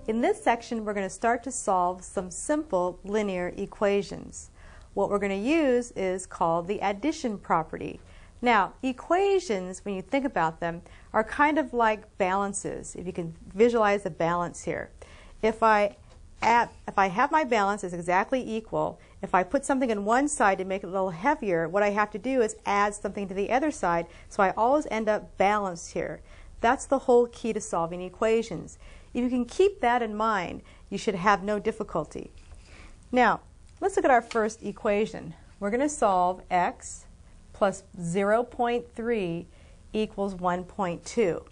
In this section, we're going to start to solve some simple linear equations. What we're going to use is called the addition property. Now, equations, when you think about them, are kind of like balances. If you can visualize a balance here. If I have my balance is exactly equal, if I put something on one side to make it a little heavier, what I have to do is add something to the other side, so I always end up balanced here. That's the whole key to solving equations. If you can keep that in mind, you should have no difficulty. Now, let's look at our first equation. We're going to solve x plus 0.3 equals 1.2.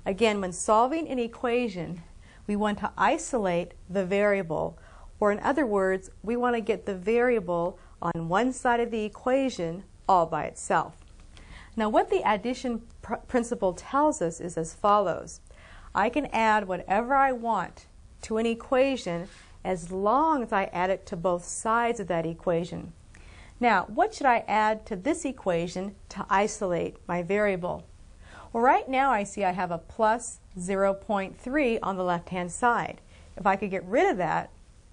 Again, when solving an equation, we want to isolate the variable, or in other words, we want to get the variable on one side of the equation all by itself. Now, what the addition principle tells us is as follows. I can add whatever I want to an equation as long as I add it to both sides of that equation. Now, what should I add to this equation to isolate my variable? Well, right now I see I have a plus 0.3 on the left-hand side. If I could get rid of that,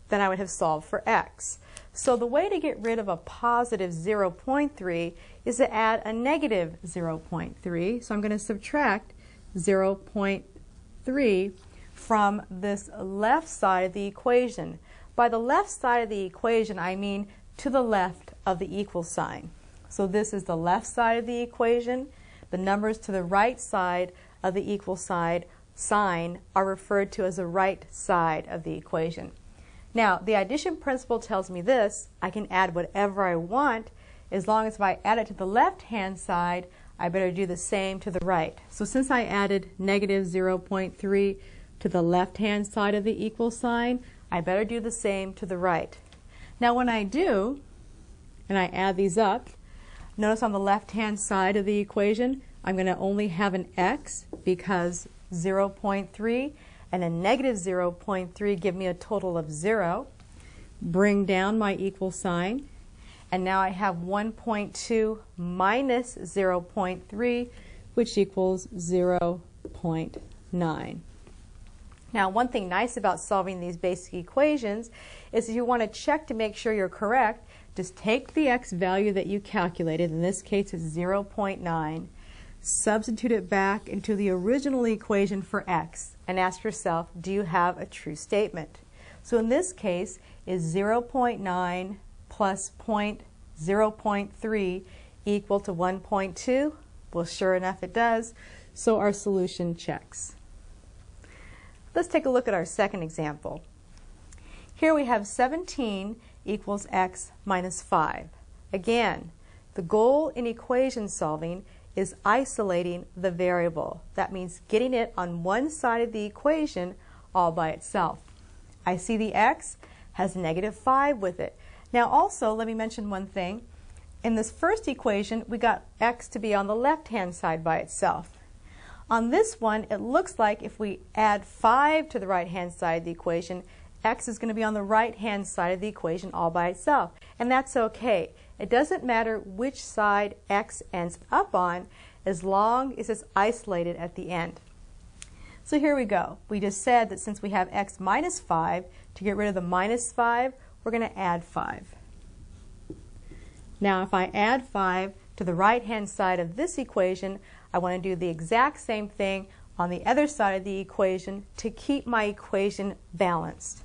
then I would have solved for x. So the way to get rid of a positive 0.3 is to add a negative 0.3. So I'm going to subtract 0.3 from this left side of the equation. By the left side of the equation, I mean to the left of the equal sign. So this is the left side of the equation. The numbers to the right side of the equal sign are referred to as the right side of the equation. Now, the addition principle tells me this: I can add whatever I want, as long as if I add it to the left-hand side, I better do the same to the right. So since I added negative 0.3 to the left-hand side of the equal sign, I better do the same to the right. Now when I do, and I add these up, notice on the left-hand side of the equation, I'm going to only have an x because 0.3 and a negative 0.3 give me a total of 0. Bring down my equal sign, and now I have 1.2 minus 0.3, which equals 0.9. Now, one thing nice about solving these basic equations is if you want to check to make sure you're correct, just take the x value that you calculated, in this case it's 0.9, substitute it back into the original equation for x, and ask yourself, do you have a true statement? So in this case, is 0.9 plus 0.3 equal to 1.2? Well, sure enough it does, so our solution checks. Let's take a look at our second example. Here we have 17 equals x minus 5. Again, the goal in equation solving is isolating the variable. That means getting it on one side of the equation all by itself. I see the x has negative 5 with it. Now also, let me mention one thing. In this first equation, we got x to be on the left-hand side by itself. On this one, it looks like if we add 5 to the right-hand side of the equation, x is going to be on the right-hand side of the equation all by itself. And that's okay. It doesn't matter which side x ends up on, as long as it's isolated at the end. So here we go. We just said that since we have x minus 5, to get rid of the minus 5, we're going to add 5. Now if I add 5 to the right-hand side of this equation, I want to do the exact same thing on the other side of the equation to keep my equation balanced.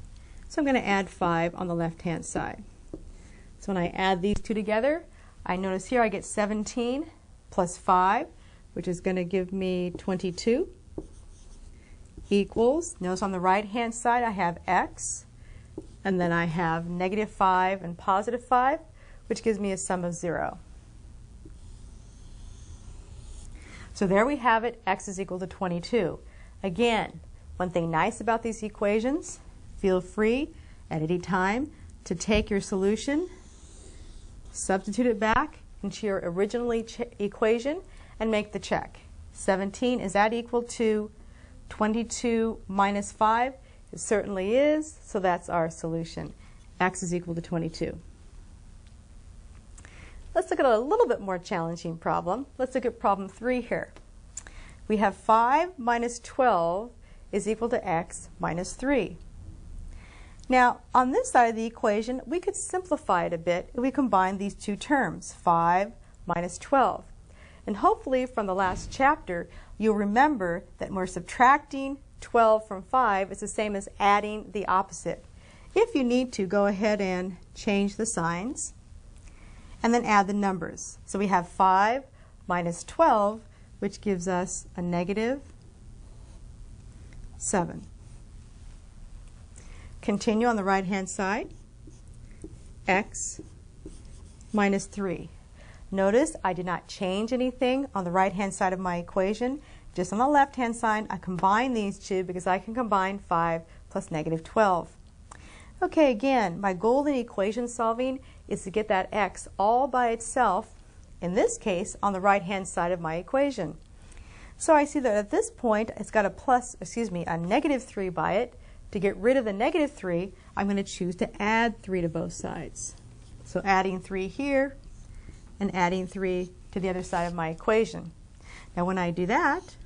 So I'm going to add 5 on the left-hand side. So when I add these two together, I notice here I get 17 plus 5, which is going to give me 22, equals, notice on the right-hand side I have x, and then I have negative 5 and positive 5, which gives me a sum of 0. So there we have it, x is equal to 22. Again, one thing nice about these equations, feel free at any time to take your solution, substitute it back into your original equation, and make the check. 17, is that equal to 22 minus 5? It certainly is, so that's our solution. X is equal to 22. Let's look at a little bit more challenging problem. Let's look at problem 3 here. We have 5 minus 12 is equal to x minus 3. Now, on this side of the equation, we could simplify it a bit if we combine these two terms, 5 minus 12. And hopefully from the last chapter, you'll remember that when we're subtracting 12 from 5, it's the same as adding the opposite. If you need to, go ahead and change the signs and then add the numbers. So we have 5 minus 12, which gives us a negative 7. Continue on the right-hand side, x minus 3. Notice I did not change anything on the right-hand side of my equation. Just on the left-hand side, I combine these two because I can combine 5 plus negative 12. Okay, again, my goal in equation solving is to get that x all by itself, in this case, on the right-hand side of my equation. So I see that at this point, it's got a negative 3 by it. To get rid of the negative 3, I'm going to choose to add 3 to both sides. So adding 3 here and adding 3 to the other side of my equation. Now when I do that,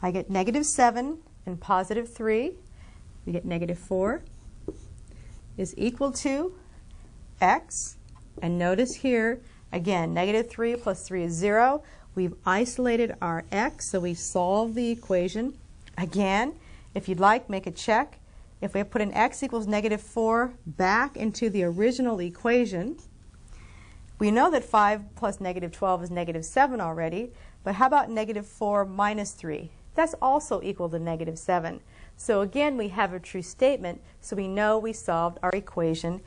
I get negative 7 and positive 3. We get negative 4 is equal to x. And notice here, again, negative 3 plus 3 is 0. We've isolated our x, so we solve the equation. Again, if you'd like, make a check. If we put an x equals negative 4 back into the original equation, we know that 5 plus negative 12 is negative 7 already, but how about negative 4 minus 3? That's also equal to negative 7. So again, we have a true statement, so we know we solved our equation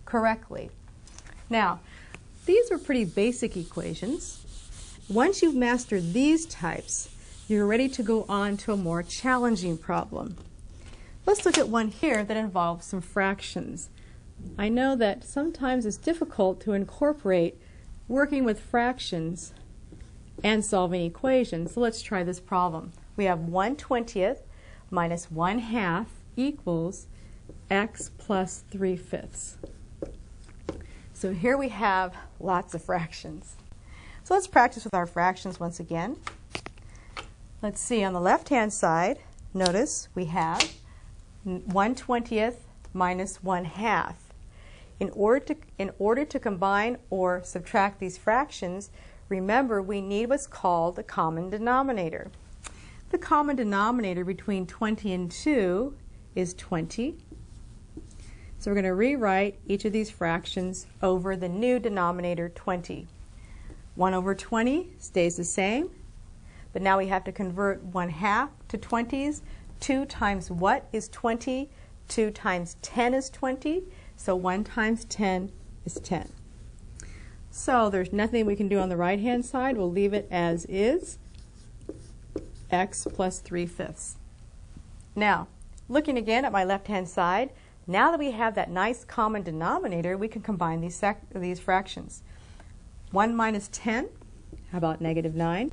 correctly. Now, these are pretty basic equations. Once you've mastered these types, you're ready to go on to a more challenging problem. Let's look at one here that involves some fractions. I know that sometimes it's difficult to incorporate working with fractions and solving equations, so let's try this problem. We have 1/20 minus 1/2 equals x plus 3/5. So here we have lots of fractions. So let's practice with our fractions once again. Let's see, on the left-hand side, notice we have 1/20 minus 1/2. In order to combine or subtract these fractions, remember we need what's called the common denominator. The common denominator between 20 and 2 is 20. So we're going to rewrite each of these fractions over the new denominator 20. 1 over 20 stays the same. But now we have to convert 1/2 to 20s. 2 times what is 20? 2 times 10 is 20. So 1 times 10 is 10. So there's nothing we can do on the right-hand side. We'll leave it as is, x plus 3/5. Now, looking again at my left-hand side, now that we have that nice common denominator, we can combine these fractions. 1 minus 10, how about negative 9?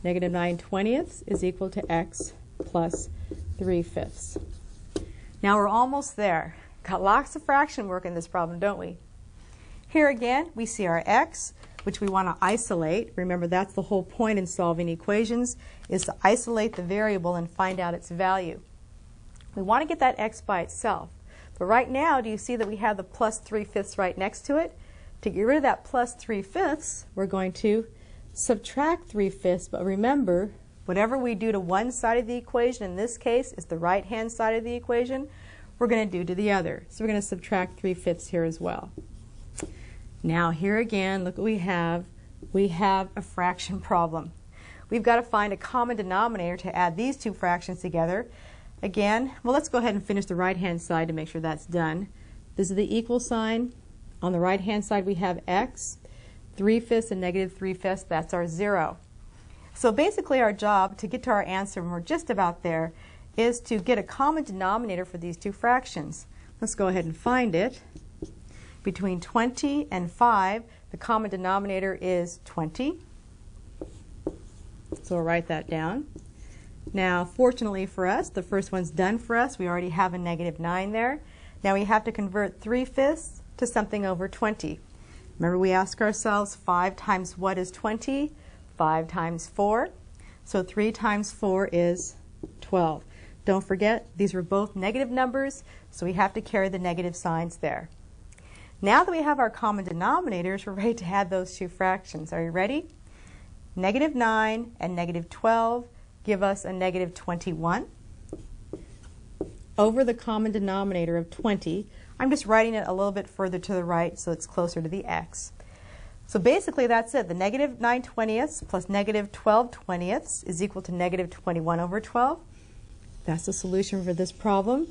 Negative 9/20 is equal to x plus 3/5. Now we're almost there. Got lots of fraction work in this problem, don't we? Here again, we see our x, which we want to isolate. Remember, that's the whole point in solving equations, is to isolate the variable and find out its value. We want to get that x by itself. But right now, do you see that we have the plus 3/5 right next to it? To get rid of that plus 3/5, we're going to subtract 3/5, but remember, whatever we do to one side of the equation, in this case, is the right-hand side of the equation, we're going to do to the other. So we're going to subtract 3/5 here as well. Now here again, look what we have. We have a fraction problem. We've got to find a common denominator to add these two fractions together. Again, well, let's go ahead and finish the right-hand side to make sure that's done. This is the equal sign. On the right-hand side, we have x. 3/5 and negative 3/5, that's our 0. So basically our job to get to our answer, when we're just about there, is to get a common denominator for these two fractions. Let's go ahead and find it. Between 20 and 5, the common denominator is 20. So we'll write that down. Now, fortunately for us, the first one's done for us. We already have a negative 9 there. Now we have to convert 3/5 to something over 20. Remember, we ask ourselves 5 times what is 20? 5 times 4. So 3 times 4 is 12. Don't forget, these were both negative numbers, so we have to carry the negative signs there. Now that we have our common denominators, we're ready to add those two fractions. Are you ready? Negative 9 and negative 12 give us a negative 21. Over the common denominator of 20, I'm just writing it a little bit further to the right so it's closer to the x. So basically that's it. The negative 9/20 plus negative 12/20 is equal to negative 21 over 12. That's the solution for this problem.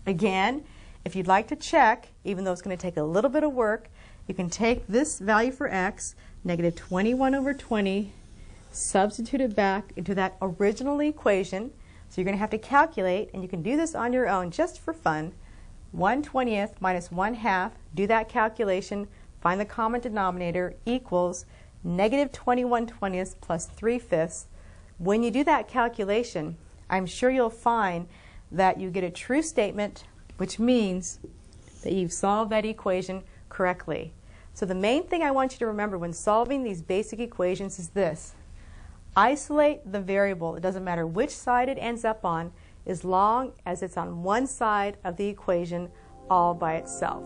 Again, if you'd like to check, even though it's going to take a little bit of work, you can take this value for x, negative 21 over 20, substitute it back into that original equation. So you're going to have to calculate, and you can do this on your own just for fun. 1/20 minus 1/2, do that calculation, find the common denominator, equals negative 21/20 plus 3/5. When you do that calculation, I'm sure you'll find that you get a true statement, which means that you've solved that equation correctly. So the main thing I want you to remember when solving these basic equations is this. Isolate the variable. It doesn't matter which side it ends up on, as long as it's on one side of the equation all by itself.